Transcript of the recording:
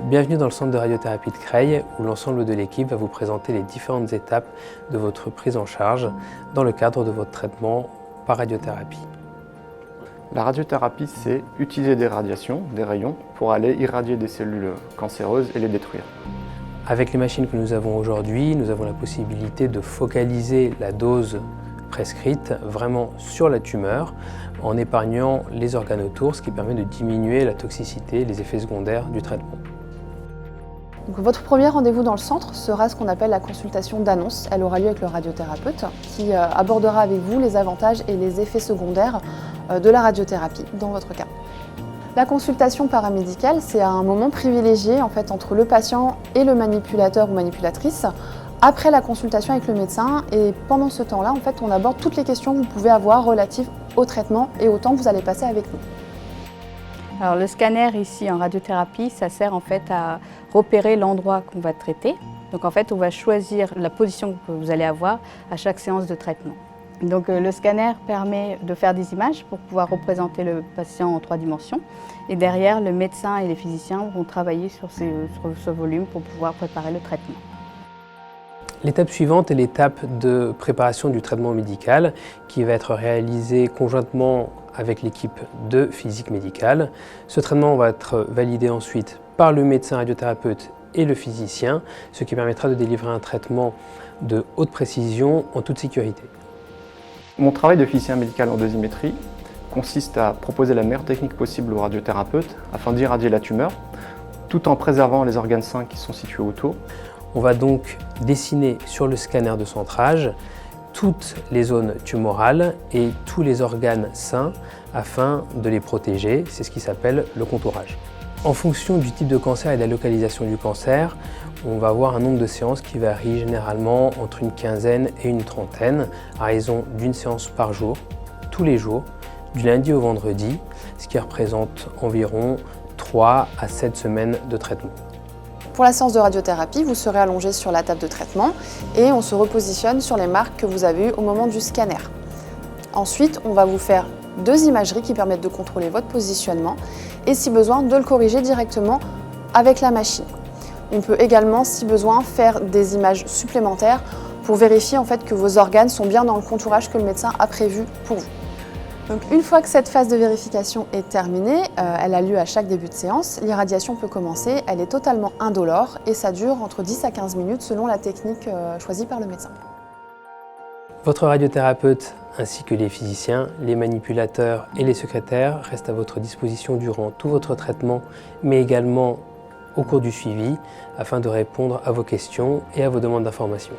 Bienvenue dans le centre de radiothérapie de Creil, où l'ensemble de l'équipe va vous présenter les différentes étapes de votre prise en charge dans le cadre de votre traitement par radiothérapie. La radiothérapie, c'est utiliser des radiations, des rayons, pour aller irradier des cellules cancéreuses et les détruire. Avec les machines que nous avons aujourd'hui, nous avons la possibilité de focaliser la dose prescrite vraiment sur la tumeur en épargnant les organes autour, ce qui permet de diminuer la toxicité, les effets secondaires du traitement. Donc, votre premier rendez-vous dans le centre sera ce qu'on appelle la consultation d'annonce. Elle aura lieu avec le radiothérapeute qui abordera avec vous les avantages et les effets secondaires de la radiothérapie dans votre cas. La consultation paramédicale, c'est un moment privilégié entre le patient et le manipulateur ou manipulatrice après la consultation avec le médecin, et pendant ce temps-là, on aborde toutes les questions que vous pouvez avoir relatives au traitement et au temps que vous allez passer avec nous. Alors, le scanner ici en radiothérapie, ça sert à repérer l'endroit qu'on va traiter. Donc on va choisir la position que vous allez avoir à chaque séance de traitement. Donc le scanner permet de faire des images pour pouvoir représenter le patient en 3 dimensions. Et derrière, le médecin et les physiciens vont travailler sur ce volume pour pouvoir préparer le traitement. L'étape suivante est l'étape de préparation du traitement médical qui va être réalisée conjointement avec l'équipe de physique médicale. Ce traitement va être validé ensuite par le médecin radiothérapeute et le physicien, ce qui permettra de délivrer un traitement de haute précision en toute sécurité. Mon travail de physicien médical en dosimétrie consiste à proposer la meilleure technique possible au radiothérapeute afin d'irradier la tumeur, tout en préservant les organes sains qui sont situés autour. On va donc dessiner sur le scanner de centrage toutes les zones tumorales et tous les organes sains afin de les protéger. C'est ce qui s'appelle le contourage. En fonction du type de cancer et de la localisation du cancer, on va avoir un nombre de séances qui varie généralement entre une quinzaine et une trentaine, à raison d'une séance par jour, tous les jours, du lundi au vendredi, ce qui représente environ 3 à 7 semaines de traitement. Pour la séance de radiothérapie, vous serez allongé sur la table de traitement et on se repositionne sur les marques que vous avez eues au moment du scanner. Ensuite, on va vous faire 2 imageries qui permettent de contrôler votre positionnement et si besoin de le corriger directement avec la machine. On peut également, si besoin, faire des images supplémentaires pour vérifier que vos organes sont bien dans le contourage que le médecin a prévu pour vous. Donc, une fois que cette phase de vérification est terminée, elle a lieu à chaque début de séance, l'irradiation peut commencer, elle est totalement indolore et ça dure entre 10 à 15 minutes selon la technique choisie par le médecin. Votre radiothérapeute ainsi que les physiciens, les manipulateurs et les secrétaires restent à votre disposition durant tout votre traitement, mais également au cours du suivi, afin de répondre à vos questions et à vos demandes d'information.